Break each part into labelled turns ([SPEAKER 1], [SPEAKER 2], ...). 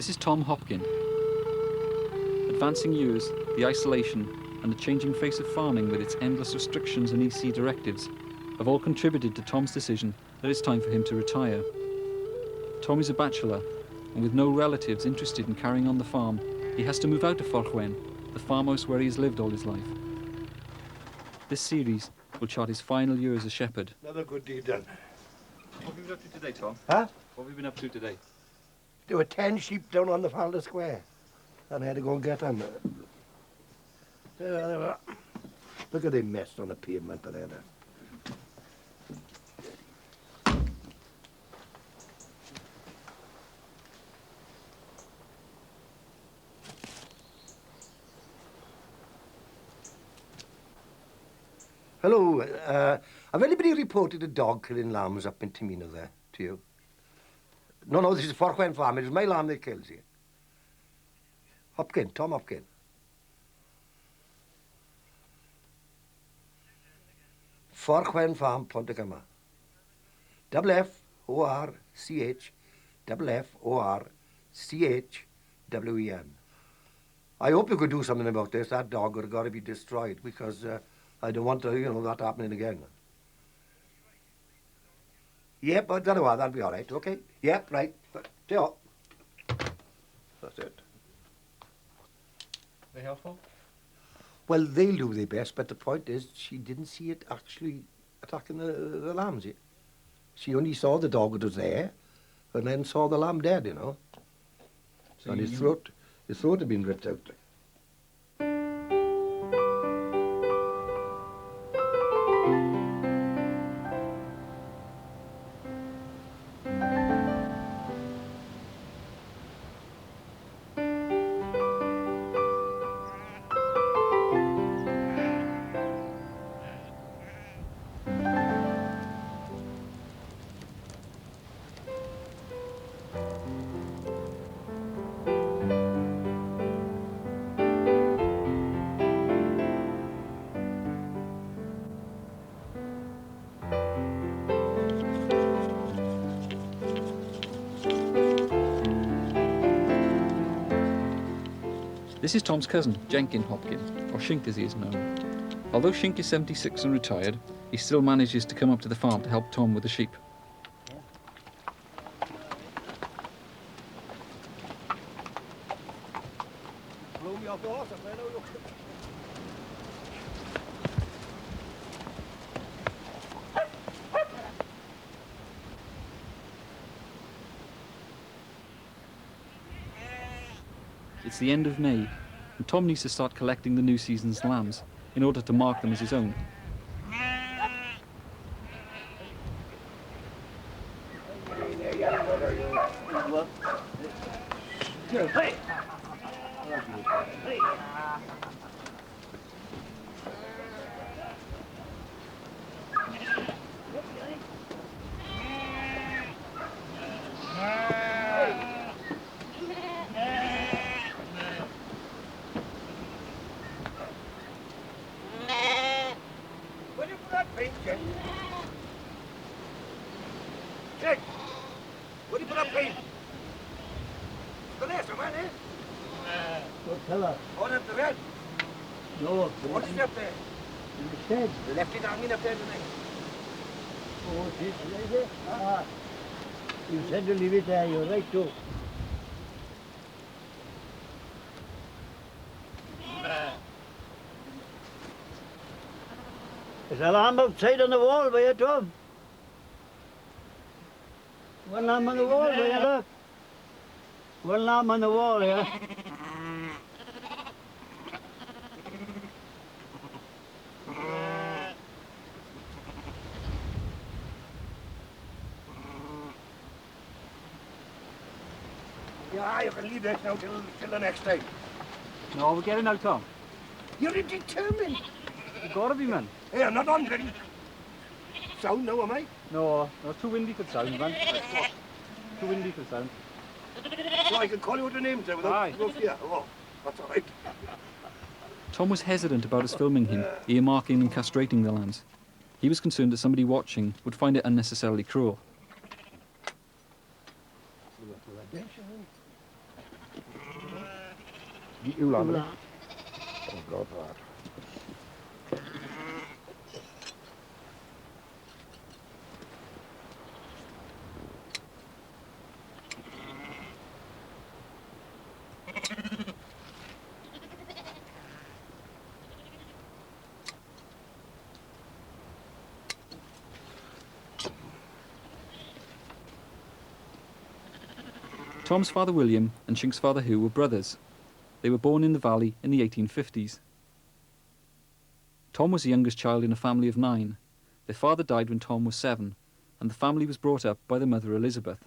[SPEAKER 1] This is Tom Hopkin. Advancing years, the isolation, and the changing face of farming with its endless restrictions and EC directives have all contributed to Tom's decision that it's time for him to retire. Tom is a bachelor, and with no relatives interested in carrying on the farm, he has to move out to Fforchwen, the farmhouse where he has lived all his life. This series will chart his final year as a shepherd.
[SPEAKER 2] Another good deed done.
[SPEAKER 1] What have you been up to today, Tom?
[SPEAKER 2] Huh?
[SPEAKER 1] What have you been up to today?
[SPEAKER 2] There were 10 sheep down on the Falda Square, and I had to go and get them. There they were. Look at them mess on the pavement there. Hello, have anybody reported a dog killing lambs up in Timino there to you? No, this is Fforchwen farm. It was my lamb that kills you. Hopkin, Tom Hopkin. Fforchwen farm, Pontegama. Fforchwen. I hope you could do something about this. That dog would have got to be destroyed because I don't want to, that happening again. Yep, I don't know what, that'll be all right, okay? Yep, right. That's it.
[SPEAKER 1] They helpful?
[SPEAKER 2] Well, they'll do their best, but the point is she didn't see it actually attacking the lambs. She only saw the dog that was there and then saw the lamb dead, So and his throat had been ripped out.
[SPEAKER 1] This is Tom's cousin, Jenkin Hopkin, or Shink as he is known. Although Shink is 76 and retired, he still manages to come up to the farm to help Tom with the sheep. It's the end of May, and Tom needs to start collecting the new season's lambs in order to mark them as his own.
[SPEAKER 2] Jack, where do you put that paint? The last one, eh?
[SPEAKER 3] What colour?
[SPEAKER 2] All up the red.
[SPEAKER 3] No.
[SPEAKER 2] What's it up there?
[SPEAKER 3] In the shed.
[SPEAKER 2] They left it hanging up there tonight.
[SPEAKER 3] Oh, is it? Ah. You said to leave it there, you're right too. There's a lamb outside on the wall by you, Tom. One lamb on the wall by you, look. One lamb on the wall here.
[SPEAKER 2] Yeah, you can leave that now till the next time.
[SPEAKER 1] No, we're getting out, Tom.
[SPEAKER 2] You're determined.
[SPEAKER 1] You've got to be, man.
[SPEAKER 2] Hey, I'm not on bloody sound now, am I?
[SPEAKER 1] No, too windy for sound, man. Too windy for sound.
[SPEAKER 2] So I can call you out the names there
[SPEAKER 1] Aye.
[SPEAKER 2] without fear. Oh, that's all right.
[SPEAKER 1] Tom was hesitant about us filming him, earmarking and castrating the lambs. He was concerned that somebody watching would find it unnecessarily cruel.
[SPEAKER 2] You lamb.
[SPEAKER 3] Lamb.
[SPEAKER 2] Oh, God, that.
[SPEAKER 1] Tom's father William and Chink's father Hugh were brothers. They were born in the valley in the 1850s. Tom was the youngest child in a family of 9. Their father died when Tom was 7, and the family was brought up by their mother Elizabeth.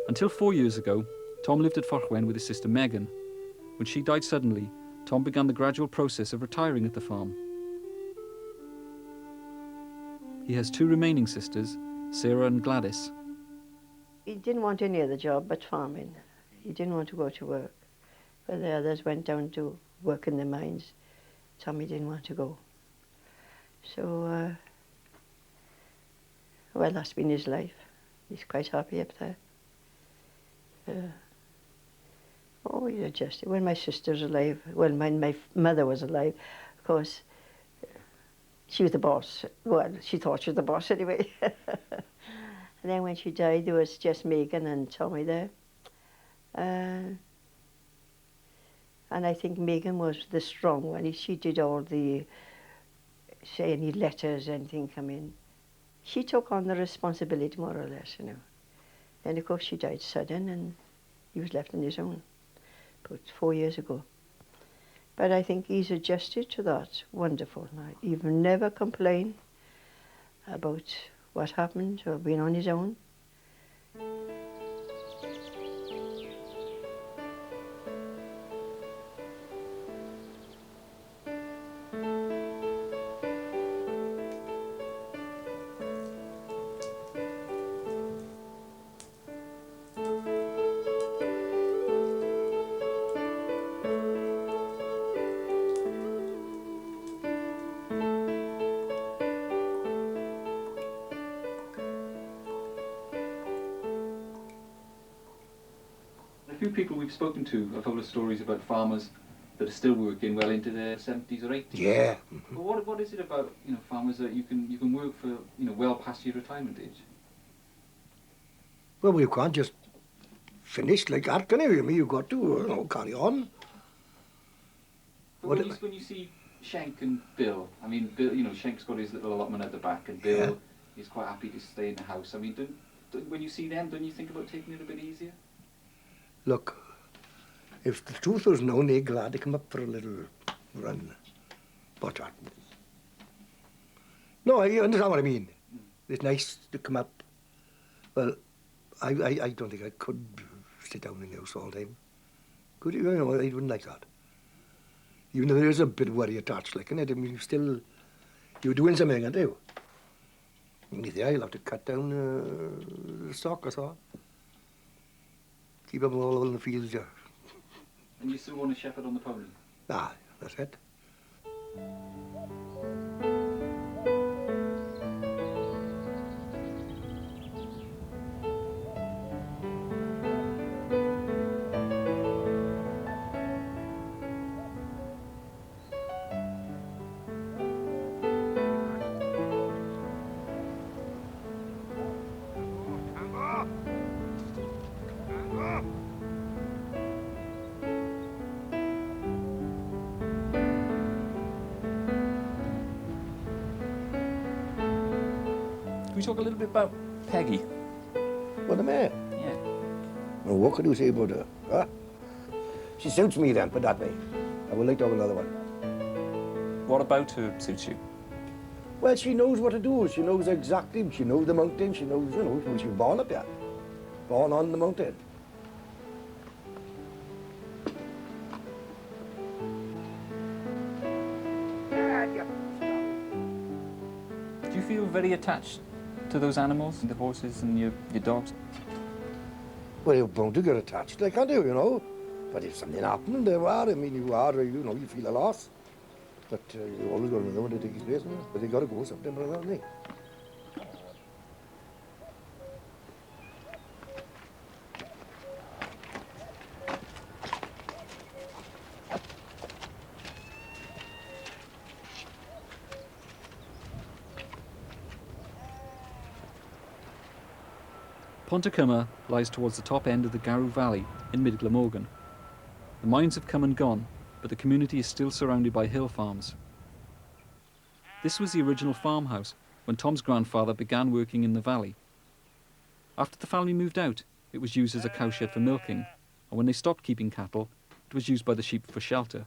[SPEAKER 1] Until 4 years ago, Tom lived at Fforchwen with his sister Megan. When she died suddenly, Tom began the gradual process of retiring at the farm. He has 2 remaining sisters, Sarah and Gladys.
[SPEAKER 4] He didn't want any other job but farming. He didn't want to go to work. But the others went down to work in the mines. Tommy didn't want to go. So, well, that's been his life. He's quite happy up there. He adjusted. When my sister was alive, well, my mother was alive, of course, she was the boss. Well, she thought she was the boss anyway. And then when she died, there was just Megan and Tommy there. And I think Megan was the strong one. She did all the, say, any letters, anything come in. She took on the responsibility, more or less, you know. Then, of course, she died sudden, and he was left on his own, about 4 years ago. But I think he's adjusted to that. Wonderful. He will never complain about what happened or being on his own.
[SPEAKER 1] A few people we've spoken to have told us stories about farmers that are still working well into their 70s or 80s.
[SPEAKER 2] Yeah.
[SPEAKER 1] But what is it about, you know, farmers that you can work for, you know, well past your retirement age?
[SPEAKER 2] Well, you can't just finish like that, can you? I mean, you've got to, you know, carry on.
[SPEAKER 1] But when you see Shank and Bill, I mean, Bill, you know, Shank's got his little allotment at the back, and Bill is quite happy to stay in the house. I mean, when you see them, don't you think about taking it a bit easier?
[SPEAKER 2] Look, if the truth was known, they're glad to come up for a little run. But what? No, you understand what I mean. It's nice to come up. Well, I don't think I could sit down in the house all the time. Could you? You know, I wouldn't like that. Even though there is a bit of worry attached, like, in it, I mean, you're doing something, aren't you? Yeah, you'll have to cut down the stock or so. Keep them all in the fields, yeah.
[SPEAKER 1] And you still want a shepherd on the pony?
[SPEAKER 2] Ah, that's it.
[SPEAKER 1] we talk a little bit about Peggy?
[SPEAKER 2] What am I?
[SPEAKER 1] Yeah.
[SPEAKER 2] Well, what could you say about her? Huh? She suits me then, put that way. I would like to have another one.
[SPEAKER 1] What about her suits you?
[SPEAKER 2] Well, she knows what to do. She knows exactly. She knows the mountain. She knows, you know, she was born up here. Born on the mountain.
[SPEAKER 1] Do you feel very attached to those animals, the horses and your dogs?
[SPEAKER 2] Well, you're bound to get attached, like, can't you, you know? But if something happened, there are, I mean, you are, you know, you feel a loss. But you always got to remember to take his place, man. But they got to go sometime, haven't they?
[SPEAKER 1] Pontycymer lies towards the top end of the Garw Valley in mid Glamorgan. The mines have come and gone, but the community is still surrounded by hill farms. This was the original farmhouse when Tom's grandfather began working in the valley. After the family moved out, it was used as a cowshed for milking, and when they stopped keeping cattle, it was used by the sheep for shelter.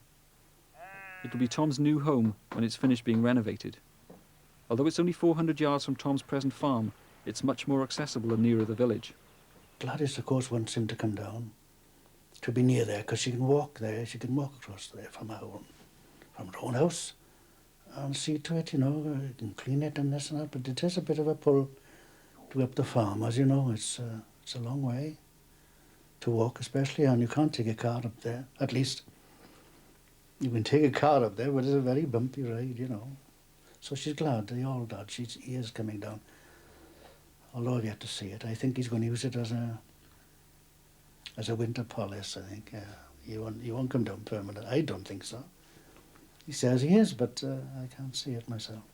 [SPEAKER 1] It will be Tom's new home when it's finished being renovated. Although it's only 400 yards from Tom's present farm, it's much more accessible and nearer the village.
[SPEAKER 3] Gladys, of course, wants him to come down, to be near there, because she can walk there. She can walk across there from her own house, and see to it, you know, and clean it and this and that. But it is a bit of a pull to go up the farm, as you know. It's a long way to walk, especially, and you can't take a car up there. At least you can take a car up there, but it's a very bumpy ride, you know. So she's glad, they all glad. He is coming down. Although I've yet to see it, I think he's going to use it as a winter palace, I think. He won't come down permanent. I don't think so. He says he is, but I can't see it myself.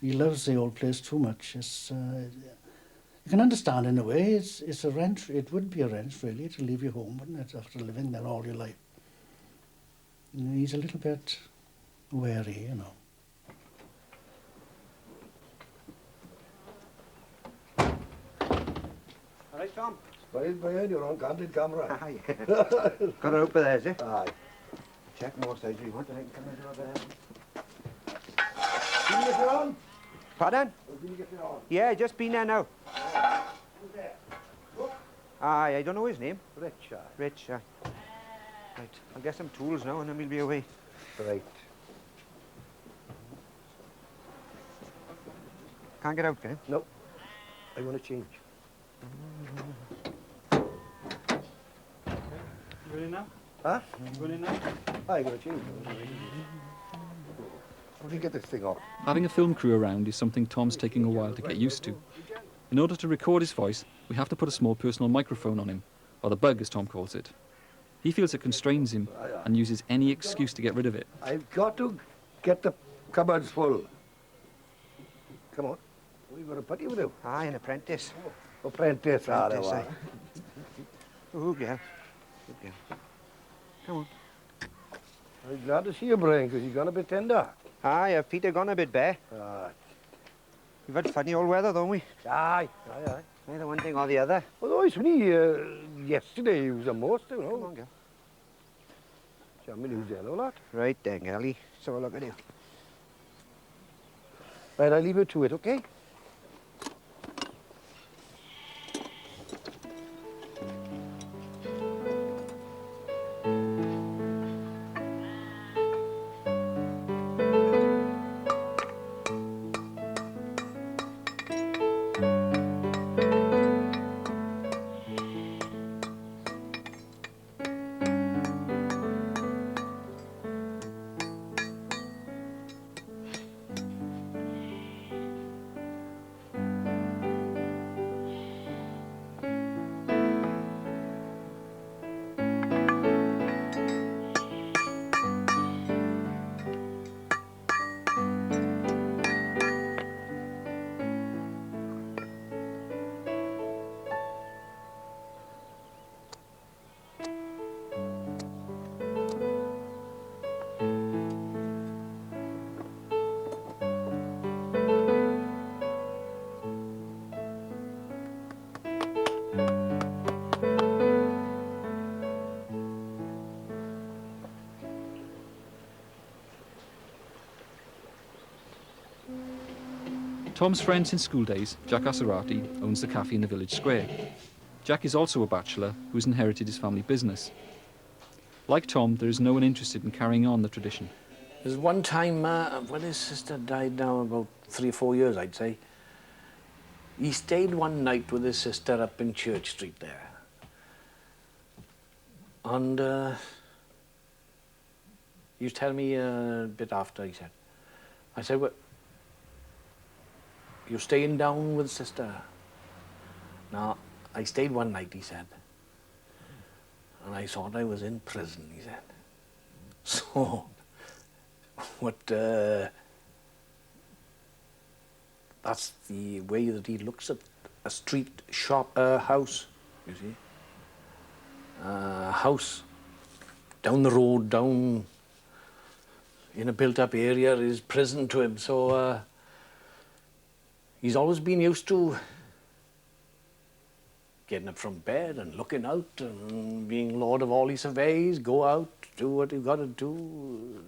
[SPEAKER 3] He loves the old place too much. You can understand in a way, it's a wrench. It would be a wrench, really, to leave your home, wouldn't it, after living there all your life. You know, he's a little bit wary, you know.
[SPEAKER 2] All right, Tom. Right behind your own candid camera.
[SPEAKER 5] Aye. Got it up there, is it?
[SPEAKER 2] Aye.
[SPEAKER 5] Check more sides if you want, and I can come in over there.
[SPEAKER 2] Can you get it on?
[SPEAKER 5] Pardon?
[SPEAKER 2] Or can you get it on?
[SPEAKER 5] Yeah, just been there now.
[SPEAKER 2] Who's there? Look.
[SPEAKER 5] Aye, I don't know his name.
[SPEAKER 2] Rich.
[SPEAKER 5] Rich, aye. Right, I'll get some tools now and then we'll be away.
[SPEAKER 2] Right.
[SPEAKER 5] Can't get out, can you?
[SPEAKER 2] No. I want to change.
[SPEAKER 1] You in now?
[SPEAKER 2] Huh?
[SPEAKER 1] You in now?
[SPEAKER 2] I got to change. How do you get this thing off?
[SPEAKER 1] Having a film crew around is something Tom's taking a while to get used to. In order to record his voice, we have to put a small personal microphone on him, or the bug as Tom calls it. He feels it constrains him and uses any excuse to get rid of it.
[SPEAKER 2] I've got to get the cupboards full. Come on. What are you going to put you with?
[SPEAKER 5] Aye, an apprentice.
[SPEAKER 2] Apprentice, ah, there
[SPEAKER 5] Apprentice,
[SPEAKER 2] we are.
[SPEAKER 5] Oh, yeah. Good girl. Come on.
[SPEAKER 2] I'm glad to see you, Brian, because you're going to be tender.
[SPEAKER 5] Aye, have Peter gone a bit bare?
[SPEAKER 2] Aye.
[SPEAKER 5] We've had funny old weather, don't we?
[SPEAKER 2] Aye.
[SPEAKER 5] Either one thing or the other.
[SPEAKER 2] Although it's only yesterday he was a most, you know.
[SPEAKER 5] Come on, girl.
[SPEAKER 2] Jamming he was there, lot.
[SPEAKER 5] Right then, girlie. So look at you.
[SPEAKER 2] Right, I'll leave you to it, okay?
[SPEAKER 1] Tom's friend since school days, Jack Asarati, owns the cafe in the village square. Jack is also a bachelor who has inherited his family business. Like Tom, there is no one interested in carrying on the tradition.
[SPEAKER 6] There's one time when his sister died now about 3 or 4 years, I'd say. He stayed one night with his sister up in Church Street there. And he was telling me a bit after, he said, I said, well, you're staying down with sister? Now, I stayed one night, he said, and I thought I was in prison, he said. So, that's the way that he looks at a street shop, house, you see. A house down the road, down in a built-up area is prison to him. So he's always been used to getting up from bed and looking out and being lord of all he surveys, go out, do what you've got to do,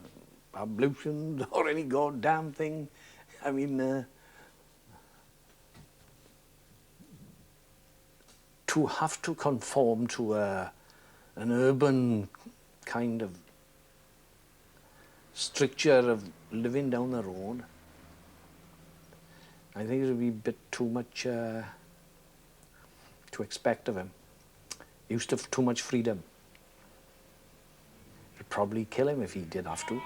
[SPEAKER 6] ablutions or any goddamn thing. I mean, to have to conform to an urban kind of stricture of living down the road, I think it would be a bit too much to expect of him. Used to too much freedom. It'd probably kill him if he did have to.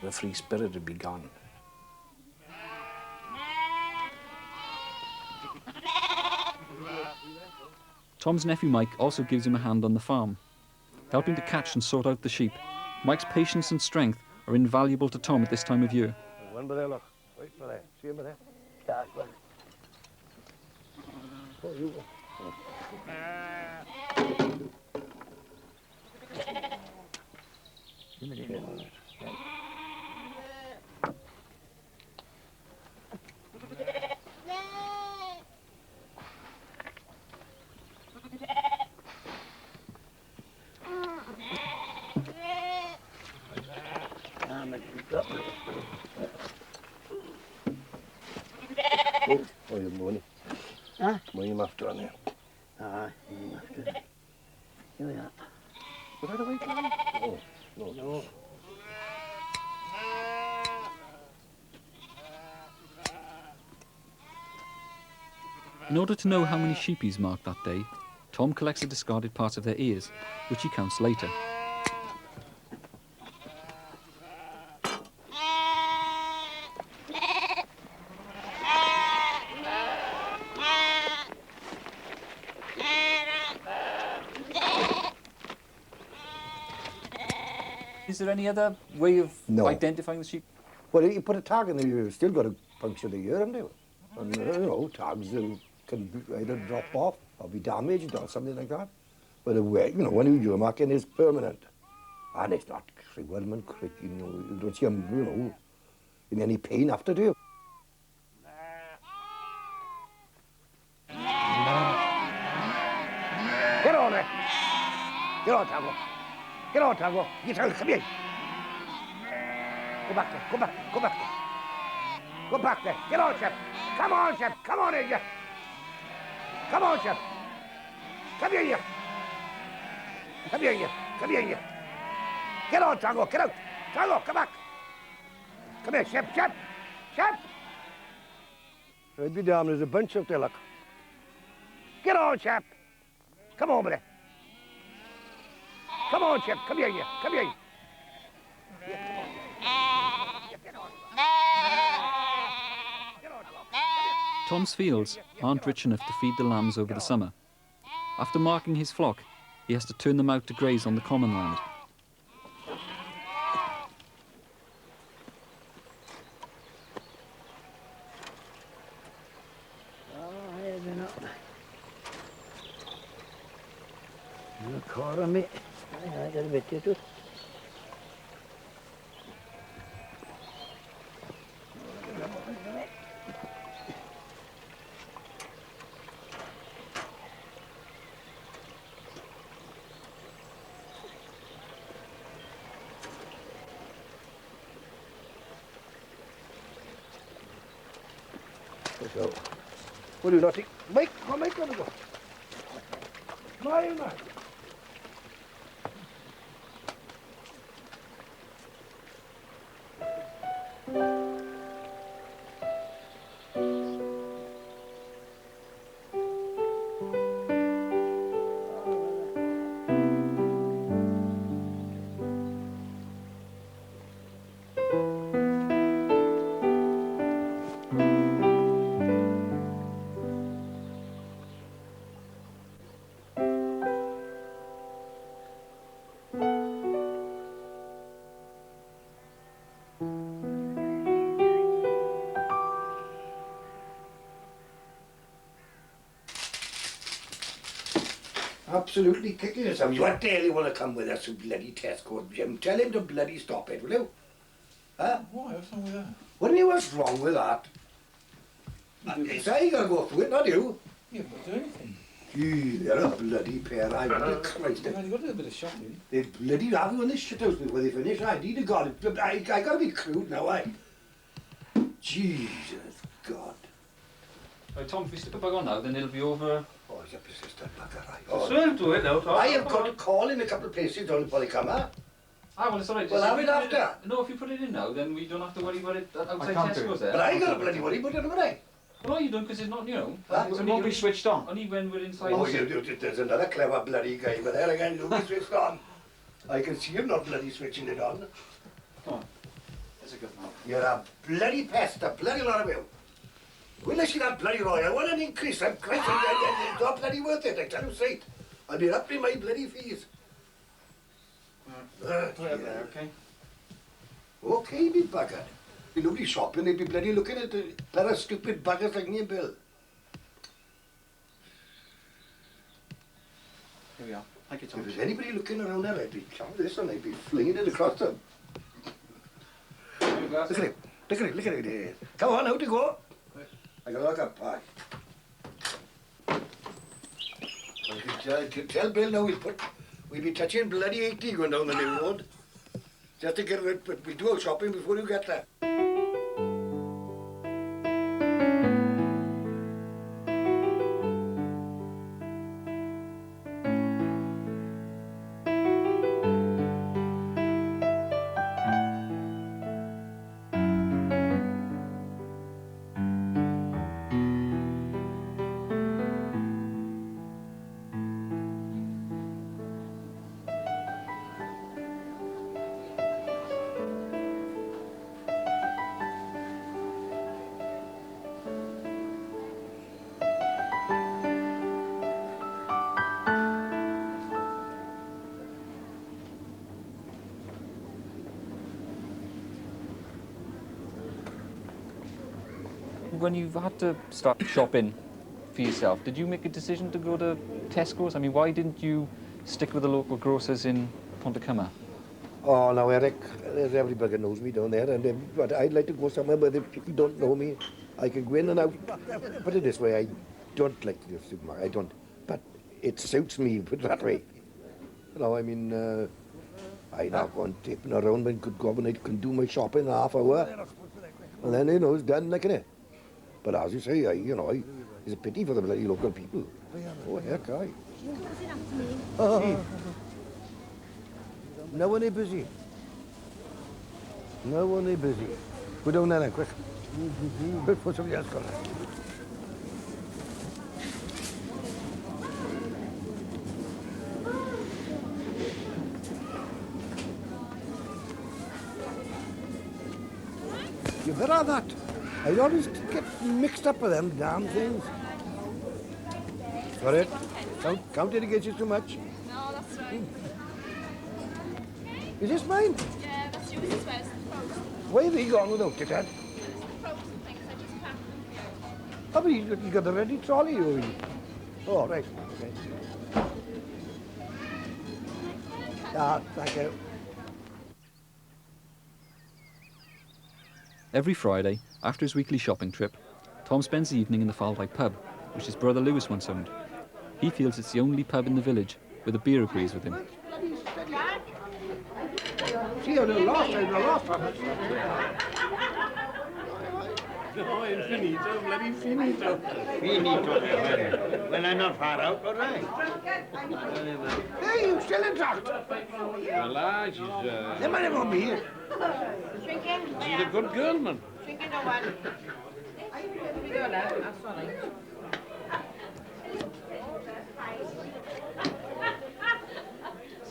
[SPEAKER 6] The free spirit would be gone.
[SPEAKER 1] Tom's nephew Mike also gives him a hand on the farm. Helping to catch and sort out the sheep, Mike's patience and strength are invaluable to Tom at this time of year.
[SPEAKER 2] One by there, look. Right by there. See him by there? Yeah, well. Oh, you go. Oh, you're money.
[SPEAKER 3] Huh?
[SPEAKER 2] Money after on there.
[SPEAKER 3] Ah, here we are.
[SPEAKER 2] Was that the right line? Oh, no.
[SPEAKER 3] No.
[SPEAKER 1] In order to know how many sheep he's marked that day, Tom collects the discarded parts of their ears, which he counts later.
[SPEAKER 5] Is there any other way of
[SPEAKER 2] No.
[SPEAKER 5] identifying the sheep?
[SPEAKER 2] Well, you put a tag in there, you've still got to puncture the ear, haven't you? And, you know, tags can either drop off or be damaged or something like that. But the way, you know, when you're marking is permanent. And it's not cribbling and creaking, you know, you don't see them, you know, in any pain after, do you? Get on there! Get on, Tango! Get on, Tango! Get out, come here! Go back there, go back there! Go back there! Get on, Chef! Come on, Chef! Come on in here! Come on, Chef! Come here! Come here! Come here! Get on, Tango! Get out! Tango, come back! Come here, Chef! Chef! Chef! I'd be damned, there's a bunch up there, look. Get on, Chef! Come over there. Come on, Chef. Come here, you. Come here.
[SPEAKER 1] Tom's fields aren't rich enough to feed the lambs over the summer. After marking his flock, he has to turn them out to graze on the common land.
[SPEAKER 3] Caught me. I got a bit too.
[SPEAKER 2] So, what do you not think? Mike, come on, Mike, let me go. Smile, man. Absolutely kicking yourself. You dare you want to come with us to bloody Tesco, Jim? Tell him to bloody stop it, will you? Huh?
[SPEAKER 6] Why? What's wrong with that?
[SPEAKER 2] What do you mean, what's wrong with that? It's how you got to go through it, not you.
[SPEAKER 6] You haven't got to do anything.
[SPEAKER 2] Gee, they're a bloody pair. I mean, Christ.
[SPEAKER 6] You've only got to do a bit of shopping.
[SPEAKER 2] They bloody have you on this shit house before they finish. I need to God. I got to be crude now, Jesus, God.
[SPEAKER 1] Right, Tom, if we stick a bug on now, then it'll be over.
[SPEAKER 2] Oh, he's a persistent bugger.
[SPEAKER 5] Swear to it now, Tom.
[SPEAKER 2] I have got to call in a couple of places before they come, huh?
[SPEAKER 1] Ah, well, it's all right.
[SPEAKER 2] Well,
[SPEAKER 1] Just
[SPEAKER 2] have
[SPEAKER 1] if
[SPEAKER 2] it
[SPEAKER 1] you put
[SPEAKER 2] after.
[SPEAKER 1] No, if you put it in now, then we don't have to worry about it outside
[SPEAKER 5] can't do
[SPEAKER 1] Tesco's
[SPEAKER 5] it.
[SPEAKER 1] there.
[SPEAKER 2] But I ain't got to bloody worry about it, haven't I?
[SPEAKER 1] Well, all you don't, because it's not, you know.
[SPEAKER 2] Huh?
[SPEAKER 1] It's
[SPEAKER 5] It won't be switched on.
[SPEAKER 1] Only when we're inside.
[SPEAKER 2] Oh, there's another clever bloody guy, but there again, you'll be switched on. I can see him not bloody switching it on.
[SPEAKER 1] Come on. That's a good man.
[SPEAKER 2] You're a bloody pest, a bloody lot of you. Will I see that bloody Roy? I want an increase. I'm Christ, it's not bloody worth it, I tell you straight. I'll be up in my bloody fees.
[SPEAKER 5] Put it up there, okay?
[SPEAKER 2] Okay, be buggered. Be nobody shopping, they'd be bloody looking at a pair of stupid buggers like me and Bill.
[SPEAKER 5] Here we are. Thank you, Tom.
[SPEAKER 2] If there's anybody looking around there, I'd be counting this and I'd be flinging it across them. Look at it, look at it, look at it. Come on, out to go. I got to look up pie. I could tell Bill now we'll be touching bloody 80 going down the new road. Just to get rid, but we'll do our shopping before you get there.
[SPEAKER 1] When you've had to start shopping for yourself, did you make a decision to go to Tesco's? I mean, why didn't you stick with the local grocers in Pontycymer?
[SPEAKER 2] Oh, now, Eric, everybody knows me down there, but I'd like to go somewhere where the people don't know me. I can go in and out. Put it this way, I don't like the supermarket, I don't. But it suits me, put it that way. You know, I mean, I now go and tipping around when good God, when I can do my shopping in a half hour. And then, you know, it's done, like it. But as you say, it's a pity for the bloody local people. Oh, heck, aye. No one is busy. No one is busy. Go down there then, quick. Quick, put somebody else on there. You better have that. I always get mixed up with them damn things. Got it? Count it against you too much.
[SPEAKER 7] No, that's right.
[SPEAKER 2] Is this mine?
[SPEAKER 7] Yeah, that's yours as well. It's the frozen.
[SPEAKER 2] Where have you gone without it, Dad?
[SPEAKER 7] It's the frozen things. I just packed them for you.
[SPEAKER 2] Oh, but you got the ready trolley, or you? Oh, right. Okay. Ah, thank you.
[SPEAKER 1] Every Friday, after his weekly shopping trip, Tom spends the evening in the Falwright pub, which his brother Lewis once owned. He feels it's the only pub in the village where the beer agrees with him.
[SPEAKER 2] See, I lost one.
[SPEAKER 6] No, infinito, bloody finito.
[SPEAKER 8] Finito. Well, I'm not far out, all right.
[SPEAKER 2] Hey, you still in tracht?
[SPEAKER 6] Well, she's,
[SPEAKER 2] They might have me.
[SPEAKER 6] she's a good girl, man.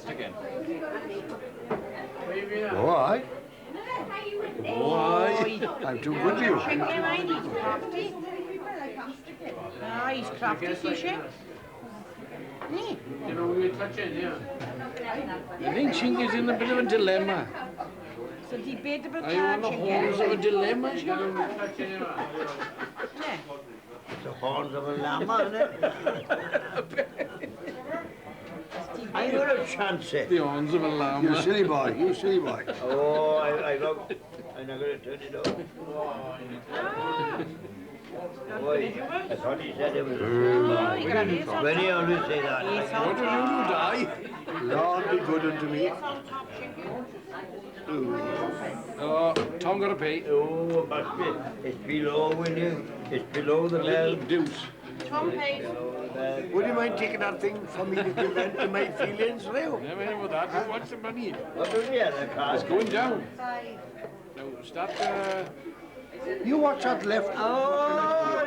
[SPEAKER 6] Again.
[SPEAKER 2] Oh, aye.
[SPEAKER 6] Why?
[SPEAKER 2] I'm too good for you.
[SPEAKER 9] Ah, he's crafty, is she?
[SPEAKER 6] You know, we were touching, yeah. I think Chingy's in a bit of a dilemma.
[SPEAKER 9] It's a debatable
[SPEAKER 6] Are you on the horns of a dilemma, Chingy?
[SPEAKER 8] The horns of a llama, isn't it? I got a chance, eh?
[SPEAKER 6] The horns of a llama.
[SPEAKER 2] You silly boy, you silly boy.
[SPEAKER 8] Oh, I'm not going to turn it off. Boy, I thought he said it was a
[SPEAKER 9] Oh, you got this.
[SPEAKER 8] When he always say that.
[SPEAKER 6] What do you do, Di?
[SPEAKER 2] Lord be good unto me.
[SPEAKER 6] Oh, Tom got to pay.
[SPEAKER 8] Oh, must be. It's below, will you? It's below the
[SPEAKER 6] Little
[SPEAKER 8] bell.
[SPEAKER 6] deuce.
[SPEAKER 9] Tom pays.
[SPEAKER 2] Would you mind taking that thing from me to vent to my feelings, Leo?
[SPEAKER 6] Never mind about that. Who wants the money?
[SPEAKER 8] What was the other car?
[SPEAKER 6] It's going down. Now, start,
[SPEAKER 2] You watch that left.
[SPEAKER 8] Oh,